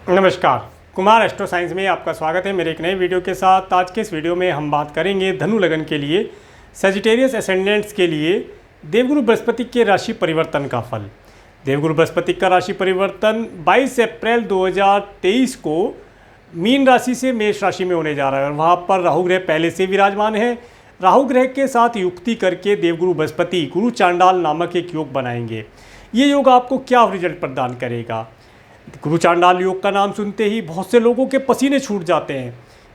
नमस्कार, Kumar astro science में आपका स्वागत है मेरे एक नए वीडियो के साथ। आज के इस वीडियो में हम बात करेंगे धनु लगन के लिए सजिटेरियस एसेंडेंट्स के लिए देवगुरु बृहस्पति के राशि परिवर्तन का फल। देवगुरु बृहस्पति का राशि परिवर्तन 22 अप्रैल 2023 को मीन राशि से मेष राशि में होने जा रहा है और वहाँ पर राहु ग्रह पहले से विराजमान है। राहु ग्रह के साथ युक्ति करके देवगुरु बृहस्पति गुरु चांडाल नामक एक योग बनाएंगे। ये योग आपको क्या रिजल्ट प्रदान करेगा? गुरु चांडाल योग का नाम सुनते ही बहुत से लोगों के पसीने छूट जाते हैं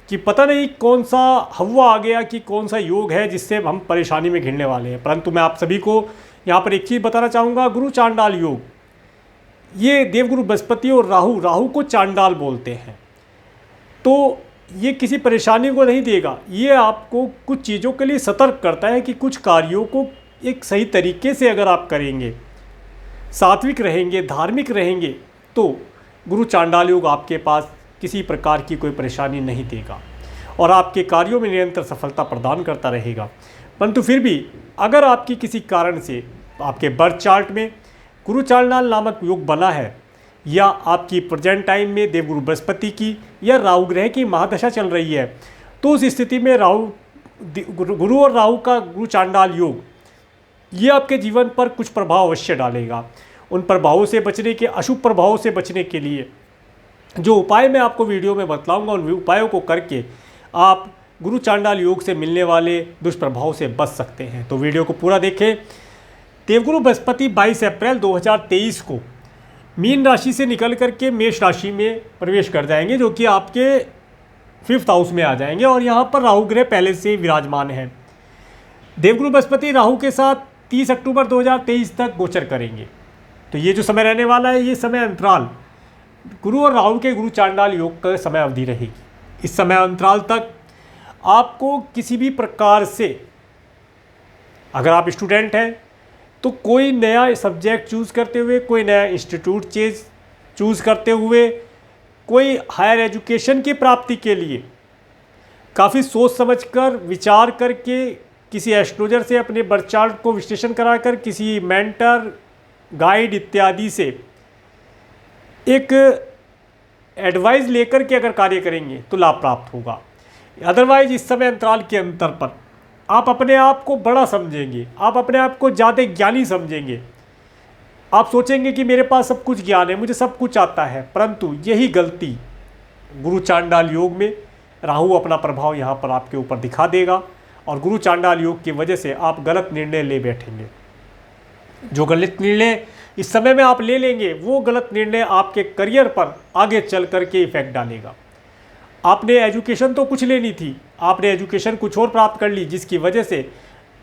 कि पता नहीं कौन सा हवा आ गया कि कौन सा योग है जिससे हम परेशानी में घिरने वाले हैं। परंतु मैं आप सभी को यहाँ पर एक चीज़ बताना चाहूँगा, गुरु चांडाल योग, ये देवगुरु बृहस्पति और राहु को चांडाल बोलते हैं। तो ये किसी परेशानी को नहीं देगा, ये आपको कुछ चीज़ों के लिए सतर्क करता है कि कुछ कार्यों को एक सही तरीके से अगर आप करेंगे, सात्विक रहेंगे, धार्मिक रहेंगे, तो गुरु चांडाल योग आपके पास किसी प्रकार की कोई परेशानी नहीं देगा और आपके कार्यों में निरंतर सफलता प्रदान करता रहेगा। परंतु फिर भी अगर आपकी किसी कारण से आपके बर्थ चार्ट में गुरु चांडाल नामक योग बना है या आपकी प्रेजेंट टाइम में देवगुरु बृहस्पति की या राहु ग्रह की महादशा चल रही है, तो उस स्थिति में गुरु और राहु का गुरु चांडाल योग ये आपके जीवन पर कुछ प्रभाव अवश्य डालेगा। उन प्रभावों से बचने के, अशुभ प्रभावों से बचने के लिए जो उपाय मैं आपको वीडियो में बतलाऊंगा, उन उपायों को करके आप गुरु चांडाल योग से मिलने वाले दुष्प्रभाव से बच सकते हैं। तो वीडियो को पूरा देखें। देवगुरु बृहस्पति 22 अप्रैल 2023 को मीन राशि से निकल करके मेष राशि में प्रवेश कर जाएंगे, जो कि आपके 5th हाउस में आ जाएंगे और यहाँ पर राहु ग्रह पहले से विराजमान है। देवगुरु बृहस्पति राहु के साथ 30 अक्टूबर 2023 तक गोचर करेंगे। तो ये जो समय रहने वाला है, ये समय अंतराल गुरु और राहु के गुरु चांडाल योग का समय अवधि रहेगी। इस समय अंतराल तक आपको किसी भी प्रकार से, अगर आप स्टूडेंट हैं तो कोई नया सब्जेक्ट चूज़ करते हुए, कोई नया इंस्टीट्यूट चूज़ करते हुए, कोई हायर एजुकेशन की प्राप्ति के लिए काफ़ी सोच समझकर, विचार करके, किसी एस्ट्रोलॉजर से अपने बर्थ चार्ट को विश्लेषण कराकर, किसी मेंटर, गाइड इत्यादि से एक एडवाइस लेकर के अगर कार्य करेंगे तो लाभ प्राप्त होगा। अदरवाइज इस समय अंतराल के अंतर पर आप अपने आप को बड़ा समझेंगे, आप अपने आप को ज़्यादा ज्ञानी समझेंगे, आप सोचेंगे कि मेरे पास सब कुछ ज्ञान है, मुझे सब कुछ आता है। परंतु यही गलती गुरु चांडाल योग में राहु अपना प्रभाव यहाँ पर आपके ऊपर दिखा देगा और गुरु चांडाल योग की वजह से आप गलत निर्णय ले बैठेंगे। जो गलत निर्णय इस समय में आप ले लेंगे, वो गलत निर्णय आपके करियर पर आगे चल कर के इफेक्ट डालेगा। आपने एजुकेशन तो कुछ लेनी थी, आपने एजुकेशन कुछ और प्राप्त कर ली, जिसकी वजह से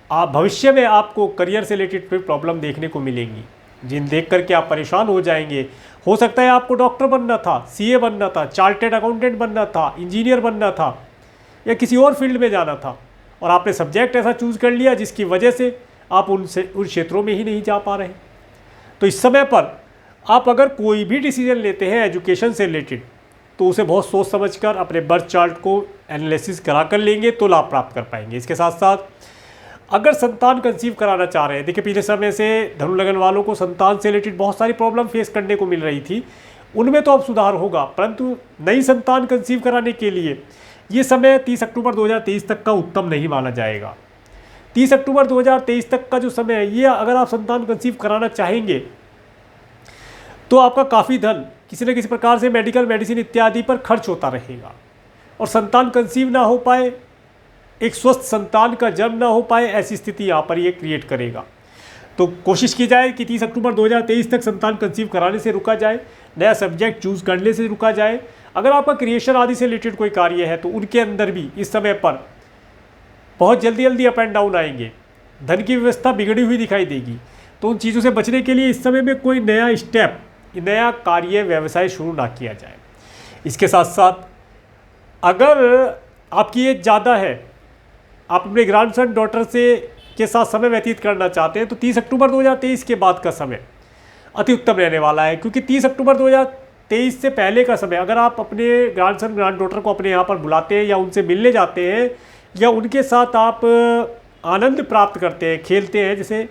आप भविष्य में आपको करियर से रिलेटेड कोई प्रॉब्लम देखने को मिलेंगी, जिन देख करके आप परेशान हो जाएंगे। हो सकता है आपको डॉक्टर बनना था, सीए बनना था, चार्टेड अकाउंटेंट बनना था, इंजीनियर बनना था या किसी और फील्ड में जाना था और आपने सब्जेक्ट ऐसा चूज़ कर लिया जिसकी वजह से आप उन क्षेत्रों में ही नहीं जा पा रहे। तो इस समय पर आप अगर कोई भी डिसीजन लेते हैं एजुकेशन से रिलेटेड, तो उसे बहुत सोच समझकर अपने बर्थ चार्ट को एनालिसिस करा कर लेंगे तो लाभ प्राप्त कर पाएंगे। इसके साथ साथ अगर संतान कंसीव कराना चाह रहे हैं, देखिए पिछले समय से धनु लगन वालों को संतान से रिलेटेड बहुत सारी प्रॉब्लम फेस करने को मिल रही थी, उनमें तो अब सुधार होगा। परंतु नई संतान कंसीव कराने के लिए ये समय 30 अक्टूबर 2023 तक का उत्तम नहीं माना जाएगा। 30 अक्टूबर 2023 तक का जो समय है, ये अगर आप संतान कंसीव कराना चाहेंगे तो आपका काफ़ी धन किसी न किसी प्रकार से मेडिकल, मेडिसिन इत्यादि पर खर्च होता रहेगा और संतान कंसीव ना हो पाए, एक स्वस्थ संतान का जन्म ना हो पाए, ऐसी स्थिति यहाँ पर ये क्रिएट करेगा। तो कोशिश की जाए कि 30 अक्टूबर 2023 तक संतान कंसीव कराने से रुका जाए, नया सब्जेक्ट चूज़ करने से रुका जाए। अगर आपका क्रिएशन आदि से रिलेटेड कोई कार्य है तो उनके अंदर भी इस समय पर बहुत जल्दी अप एंड डाउन आएंगे, धन की व्यवस्था बिगड़ी हुई दिखाई देगी। तो उन चीज़ों से बचने के लिए इस समय में कोई नया स्टेप, नया कार्य, व्यवसाय शुरू ना किया जाए। इसके साथ साथ अगर आपकी एज ज़्यादा है, आप अपने ग्रैंडसन, डॉटर के साथ समय व्यतीत करना चाहते हैं, तो 30 अक्टूबर 2023 के बाद का समय अति उत्तम रहने वाला है। क्योंकि 30 अक्टूबर 2023 से पहले का समय अगर आप अपने ग्रैंडसन, ग्रैंड डॉटर को अपने यहाँ पर बुलाते हैं या उनसे मिलने जाते हैं या उनके साथ आप आनंद प्राप्त करते हैं, खेलते हैं जैसे,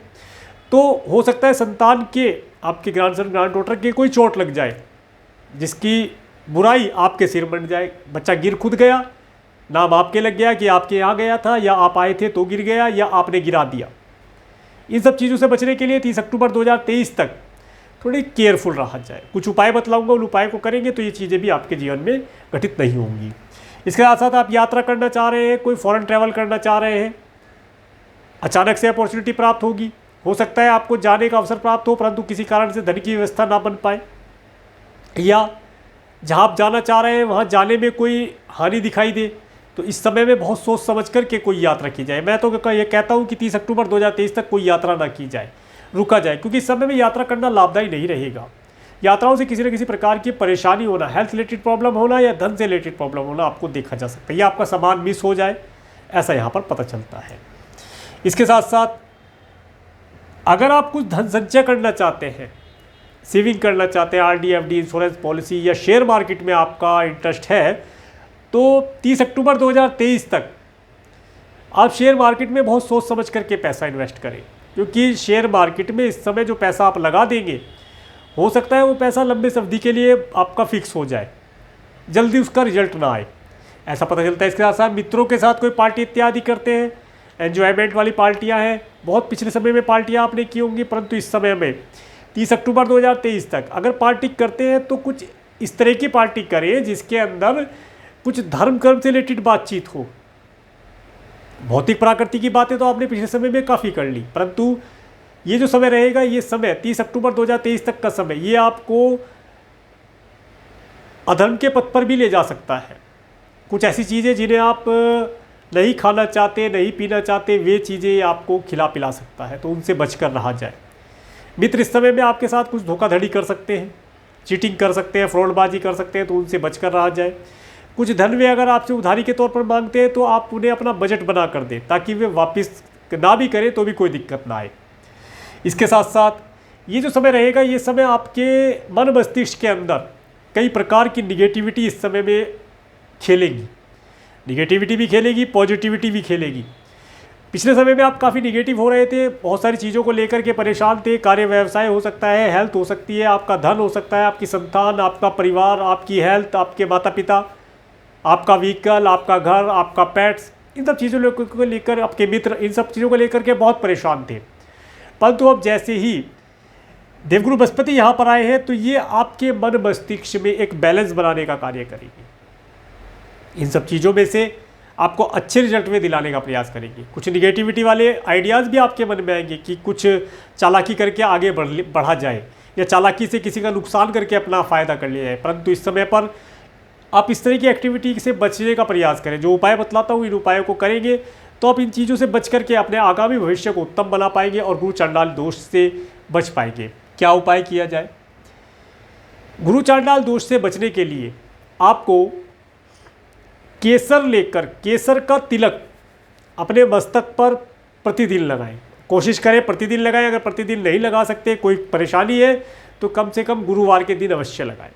तो हो सकता है संतान के, आपके ग्रैंडसन, ग्रैंड डॉटर के कोई चोट लग जाए, जिसकी बुराई आपके सिर बन जाए। बच्चा गिर खुद गया, नाम आपके लग गया कि आपके यहाँ गया था, या आप आए थे तो गिर गया, या आपने गिरा दिया। इन सब चीज़ों से बचने के लिए 30 अक्टूबर 2023 तक थोड़ी केयरफुल रहा जाए। कुछ उपाय बतलाऊंगा, उन उपाय को करेंगे तो ये चीज़ें भी आपके जीवन में घटित नहीं होंगी। इसके साथ साथ आप यात्रा करना चाह रहे हैं, कोई फॉरेन ट्रैवल करना चाह रहे हैं, अचानक से अपॉर्चुनिटी प्राप्त होगी। हो सकता है आपको जाने का अवसर प्राप्त हो, परंतु किसी कारण से धन की व्यवस्था ना बन पाए, या जहाँ आप जाना चाह रहे हैं वहाँ जाने में कोई हानि दिखाई दे। तो इस समय में बहुत सोच समझ करके कोई यात्रा की जाए। मैं तो ये कहता हूँ कि 30 अक्टूबर 2023 तक कोई यात्रा ना की जाए, रुका जाए, क्योंकि इस समय में यात्रा करना लाभदायी नहीं रहेगा। यात्राओं से किसी न किसी प्रकार की परेशानी होना, हेल्थ रिलेटेड प्रॉब्लम होना या धन से रिलेटेड प्रॉब्लम होना आपको देखा जा सकता है, या आपका सामान मिस हो जाए, ऐसा यहाँ पर पता चलता है। इसके साथ साथ अगर आप कुछ धन संचय करना चाहते हैं, सेविंग करना चाहते हैं, आरडी, एफडी, इंश्योरेंस पॉलिसी या शेयर मार्केट में आपका इंटरेस्ट है, तो 30 अक्टूबर 2023 तक आप शेयर मार्केट में बहुत सोच समझ करके पैसा इन्वेस्ट करें, क्योंकि शेयर मार्केट में इस समय जो पैसा आप लगा देंगे, हो सकता है वो पैसा लंबे अवधि के लिए आपका फिक्स हो जाए, जल्दी उसका रिजल्ट ना आए, ऐसा पता चलता है। इसके साथ साथ मित्रों के साथ कोई पार्टी इत्यादि करते हैं, एन्जॉयमेंट वाली पार्टियां हैं, बहुत पिछले समय में पार्टियां आपने की होंगी, परंतु इस समय में 30 अक्टूबर 2023 तक अगर पार्टी करते हैं तो कुछ इस तरह की पार्टी करें जिसके अंदर कुछ धर्म कर्म से रिलेटेड बातचीत हो। भौतिक प्रकृति की बातें तो आपने पिछले समय में काफ़ी कर ली, परंतु ये जो समय रहेगा, ये समय 30 अक्टूबर 2023 तक का समय, ये आपको अधर्म के पथ पर भी ले जा सकता है। कुछ ऐसी चीज़ें जिन्हें आप नहीं खाना चाहते, नहीं पीना चाहते, वे चीज़ें आपको खिला पिला सकता है, तो उनसे बचकर रहा जाए। मित्र इस समय में आपके साथ कुछ धोखाधड़ी कर सकते हैं, चीटिंग कर सकते हैं, फ्रॉडबाजी कर सकते हैं, तो उनसे बचकर रहा जाए। कुछ धन वे अगर आपसे उधारी के तौर पर मांगते हैं तो आप उन्हें अपना बजट बना कर दें, ताकि वे वापस ना भी करें तो भी कोई दिक्कत ना आए। इसके साथ साथ ये जो समय रहेगा, ये समय आपके मन मस्तिष्क के अंदर कई प्रकार की निगेटिविटी इस समय में खेलेगी। निगेटिविटी भी खेलेगी, पॉजिटिविटी भी खेलेगी। पिछले समय में आप काफ़ी निगेटिव हो रहे थे, बहुत सारी चीज़ों को लेकर के परेशान थे, कार्य व्यवसाय हो सकता है, हेल्थ हो सकती है, आपका धन हो सकता है, आपकी संतान, आपका परिवार, आपकी हेल्थ, आपके माता पिता, आपका व्हीकल, आपका घर, आपका पेट्स, इन सब चीज़ों को लेकर, आपके मित्र, इन सब चीज़ों को लेकर के बहुत परेशान थे। परंतु अब जैसे ही देवगुरु बृहस्पति यहाँ पर आए हैं, तो ये आपके मन मस्तिष्क में एक बैलेंस बनाने का कार्य करेगी। इन सब चीज़ों में से आपको अच्छे रिजल्ट में दिलाने का प्रयास करेंगे। कुछ निगेटिविटी वाले आइडियाज़ भी आपके मन में आएंगे कि कुछ चालाकी करके आगे बढ़ा जाए, या चालाकी से किसी का नुकसान करके अपना फ़ायदा कर लिया जाए। परंतु इस समय पर आप इस तरह की एक्टिविटी से बचने का प्रयास करें। जो उपाय बतलाता हूँ, इन उपायों को करेंगे तो आप इन चीज़ों से बच करके अपने आगामी भविष्य को उत्तम बना पाएंगे और गुरु चांडाल दोष से बच पाएंगे। क्या उपाय किया जाए? गुरु चांडाल दोष से बचने के लिए आपको केसर लेकर, केसर का तिलक अपने मस्तक पर प्रतिदिन लगाएं। कोशिश करें प्रतिदिन लगाएं। अगर प्रतिदिन नहीं लगा सकते, कोई परेशानी है, तो कम से कम गुरुवार के दिन अवश्य लगाएं,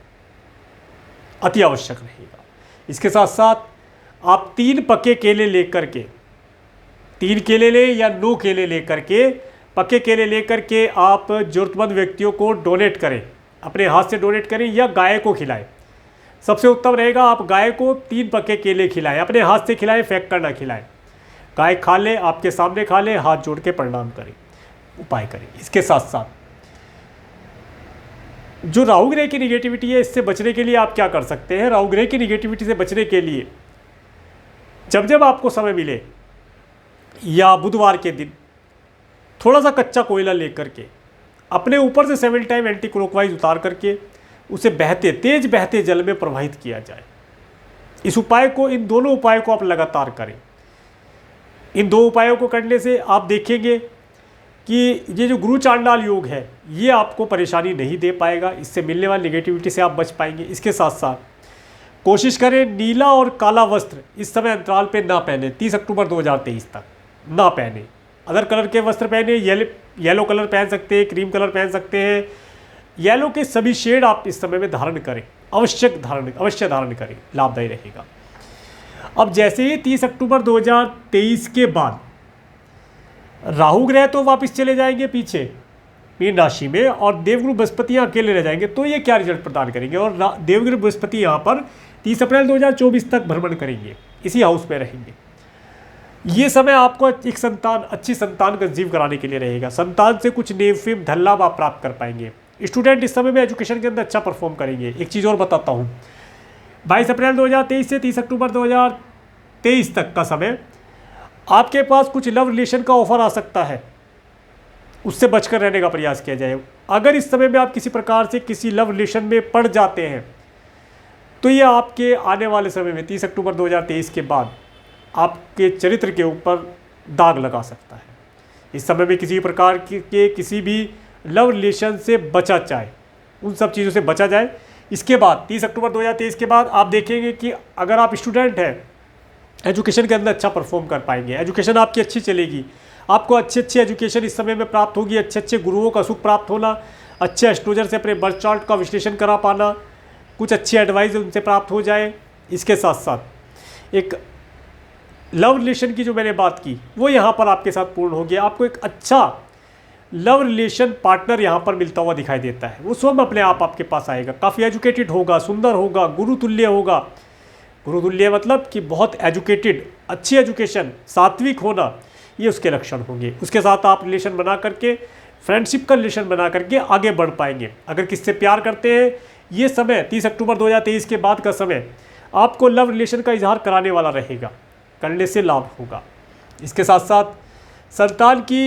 अति आवश्यक रहेगा। इसके साथ साथ आप 3 पके केले लेकर के, 3 केले लें या 9 केले लेकर के, पके केले लेकर के आप ज़रूरतमंद व्यक्तियों को डोनेट करें, अपने हाथ से डोनेट करें या गाय को खिलाएं। सबसे उत्तम रहेगा आप गाय को 3 पके केले खिलाएं, अपने हाथ से खिलाएं, फेंक कर ना खिलाएं। गाय खा ले, आपके सामने खा ले, हाथ जोड़ के प्रणाम करें, उपाय करें। इसके साथ साथ जो राहु ग्रह की निगेटिविटी है, इससे बचने के लिए आप क्या कर सकते हैं? राहु ग्रह की निगेटिविटी से बचने के लिए जब जब आपको समय मिले, या बुधवार के दिन थोड़ा सा कच्चा कोयला लेकर के अपने ऊपर से 7 टाइम एंटी क्लॉकवाइज उतार करके उसे तेज बहते जल में प्रवाहित किया जाए। इस उपाय को, इन दोनों उपायों को आप लगातार करें। इन 2 उपायों को करने से आप देखेंगे कि ये जो गुरु चांडाल योग है, ये आपको परेशानी नहीं दे पाएगा। इससे मिलने वाली नेगेटिविटी से आप बच पाएंगे। इसके साथ साथ कोशिश करें नीला और काला वस्त्र इस समय अंतराल पे ना पहने। 30 अक्टूबर 2023 तक ना पहने। अदर कलर के वस्त्र पहने, येलो कलर पहन सकते हैं, क्रीम कलर पहन सकते हैं। येलो के सभी शेड आप इस समय में धारण करें, अवश्य धारण करें, लाभदायी रहेगा। अब जैसे ही 30 अक्टूबर 2023 के बाद राहु ग्रह तो वापस चले जाएंगे पीछे मीन राशि में और देवगुरु बृहस्पति यहाँ अकेले रह जाएंगे, तो ये क्या रिजल्ट प्रदान करेंगे। और देवगुरु बृहस्पति यहाँ पर 30 अप्रैल 2024 तक भ्रमण करेंगे, इसी हाउस में रहेंगे। ये समय आपको एक संतान, अच्छी संतान कंसीव कराने के लिए रहेगा। संतान से कुछ नेम फेम धन लाभ आप प्राप्त कर पाएंगे। स्टूडेंट इस समय में एजुकेशन के अंदर अच्छा परफॉर्म करेंगे। एक चीज़ और बताता हूँ, 22 अप्रैल 2023 से 30 अक्टूबर 2023 तक का समय आपके पास कुछ लव रिलेशन का ऑफर आ सकता है, उससे बचकर रहने का प्रयास किया जाए। अगर इस समय में आप किसी प्रकार से किसी लव रिलेशन में पड़ जाते हैं तो ये आपके आने वाले समय में 30 अक्टूबर 2023 के बाद आपके चरित्र के ऊपर दाग लगा सकता है। इस समय में किसी प्रकार के किसी भी लव रिलेशन से बचा जाए, उन सब चीज़ों से बचा जाए। इसके बाद 30 अक्टूबर 2023 के बाद आप देखेंगे कि अगर आप स्टूडेंट हैं, एजुकेशन के अंदर अच्छा परफॉर्म कर पाएंगे, एजुकेशन आपकी अच्छी चलेगी, आपको अच्छी एजुकेशन इस समय में प्राप्त होगी, अच्छे गुरुओं का सुख प्राप्त होना, अच्छे एस्ट्रोलजर से अपने बर्थ चार्ट का विश्लेषण करा पाना, कुछ अच्छी एडवाइस उनसे प्राप्त हो जाए। इसके साथ साथ एक लव रिलेशन की जो मैंने बात की वो यहाँ पर आपके साथ पूर्ण होगी। आपको एक अच्छा लव रिलेशन पार्टनर यहाँ पर मिलता हुआ दिखाई देता है। वो स्वयं अपने आप आपके पास आएगा, काफ़ी एजुकेटेड होगा, सुंदर होगा, गुरुतुल्य होगा। गुरुतुल्य मतलब कि बहुत एजुकेटेड, अच्छी एजुकेशन, सात्विक होना, ये उसके लक्षण होंगे। उसके साथ आप रिलेशन बना करके, फ्रेंडशिप का रिलेशन बना करके आगे बढ़ पाएंगे। अगर किससे प्यार करते हैं, ये समय 30 अक्टूबर 2023 के बाद का समय आपको लव रिलेशन का इजहार कराने वाला रहेगा, करने से लाभ होगा। इसके साथ साथ संतान की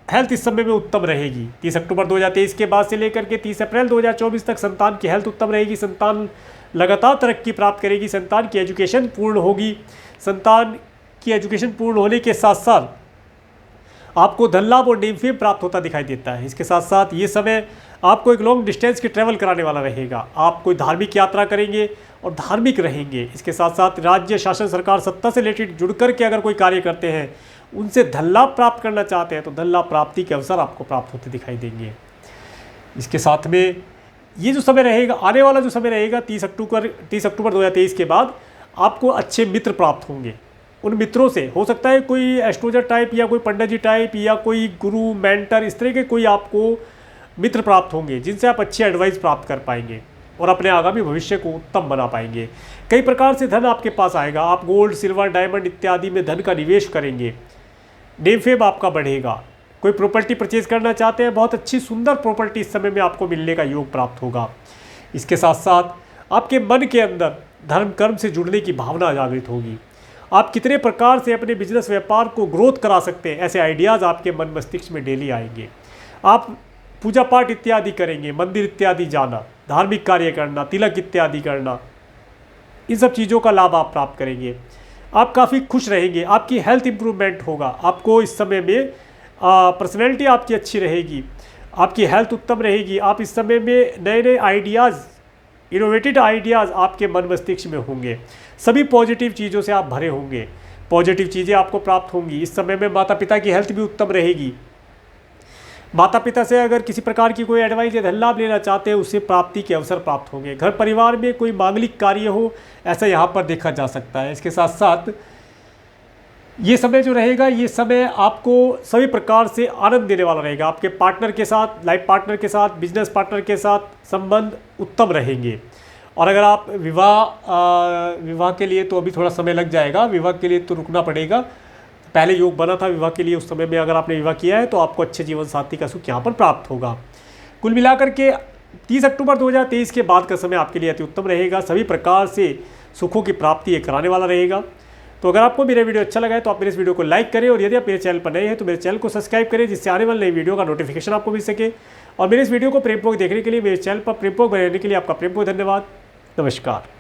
हेल्थ इस समय में उत्तम रहेगी। 30 अक्टूबर 2023 के बाद से लेकर के 30 अप्रैल 2024 तक संतान की हेल्थ उत्तम रहेगी। संतान लगातार तरक्की प्राप्त करेगी। संतान की एजुकेशन पूर्ण होगी। संतान की एजुकेशन पूर्ण होने के साथ साथ आपको धन लाभ और नेम फेम प्राप्त होता दिखाई देता है। इसके साथ साथ ये समय आपको एक लॉन्ग डिस्टेंस की ट्रैवल कराने वाला रहेगा। आप कोई धार्मिक यात्रा करेंगे और धार्मिक रहेंगे। इसके साथ साथ राज्य शासन, सरकार, सत्ता से रिलेटेड जुड़ करके अगर कोई कार्य करते हैं, उनसे धन लाभ प्राप्त करना चाहते हैं, तो धन लाभ प्राप्ति के अवसर आपको प्राप्त होते दिखाई देंगे। इसके साथ में ये जो समय रहेगा, आने वाला जो समय रहेगा 30 अक्टूबर 2023 के बाद आपको अच्छे मित्र प्राप्त होंगे। उन मित्रों से हो सकता है कोई एस्ट्रोलजर टाइप या कोई पंडित जी टाइप या कोई गुरु, मेंटर, इस तरह के कोई आपको मित्र प्राप्त होंगे जिनसे आप अच्छी एडवाइस प्राप्त कर पाएंगे और अपने आगामी भविष्य को उत्तम बना पाएंगे। कई प्रकार से धन आपके पास आएगा। आप गोल्ड, सिल्वर, डायमंड इत्यादि में धन का निवेश करेंगे। नेम फेम आपका बढ़ेगा। कोई प्रॉपर्टी परचेज करना चाहते हैं, बहुत अच्छी सुंदर प्रॉपर्टी इस समय में आपको मिलने का योग प्राप्त होगा। इसके साथ साथ आपके मन के अंदर धर्म कर्म से जुड़ने की भावना जागृत होगी। आप कितने प्रकार से अपने बिजनेस व्यापार को ग्रोथ करा सकते हैं, ऐसे आइडियाज़ आपके मन मस्तिष्क में डेली आएंगे। आप पूजा पाठ इत्यादि करेंगे, मंदिर इत्यादि जाना, धार्मिक कार्य करना, तिलक इत्यादि करना, इन सब चीज़ों का लाभ आप प्राप्त करेंगे। आप काफ़ी खुश रहेंगे। आपकी हेल्थ इंप्रूवमेंट होगा। आपको इस समय में पर्सनैलिटी आपकी अच्छी रहेगी। आपकी हेल्थ उत्तम रहेगी। आप इस समय में नए नए आइडियाज़, इनोवेटिव आइडियाज़ आपके मन मस्तिष्क में होंगे। सभी पॉजिटिव चीज़ों से आप भरे होंगे। पॉजिटिव चीज़ें आपको प्राप्त होंगी। इस समय में माता पिता की हेल्थ भी उत्तम रहेगी। माता पिता से अगर किसी प्रकार की कोई एडवाइस या धन लाभ लेना चाहते हैं, उससे प्राप्ति के अवसर प्राप्त होंगे। घर परिवार में कोई मांगलिक कार्य हो, ऐसा यहाँ पर देखा जा सकता है। इसके साथ साथ ये समय जो रहेगा, ये समय आपको सभी प्रकार से आनंद देने वाला रहेगा। आपके पार्टनर के साथ, लाइफ पार्टनर के साथ, बिजनेस पार्टनर के साथ संबंध उत्तम रहेंगे। और अगर आप विवाह के लिए, तो अभी थोड़ा समय लग जाएगा। विवाह के लिए तो रुकना पड़ेगा। पहले योग बना था विवाह के लिए, उस समय में अगर आपने विवाह किया है तो आपको अच्छे जीवन साथी का सुख यहाँ पर प्राप्त होगा। कुल मिलाकर के 30 अक्टूबर 2023 के बाद का समय आपके लिए अति उत्तम रहेगा। सभी प्रकार से सुखों की प्राप्ति ये कराने वाला रहेगा। तो अगर आपको मेरा वीडियो अच्छा लगा है तो आप मेरे इस वीडियो को लाइक करें, और यदि आप मेरे चैनल पर नए हैं तो मेरे चैनल को सब्सक्राइब करें, जिससे आने वाले नई वीडियो का नोटिफिकेशन आपको मिल सके। और मेरे इस वीडियो को प्रेमपूर्वक देखने के लिए, मेरे चैनल पर प्रेमपूर्वक बने रहने के लिए आपका प्रेमपूर्वक धन्यवाद। नमस्कार।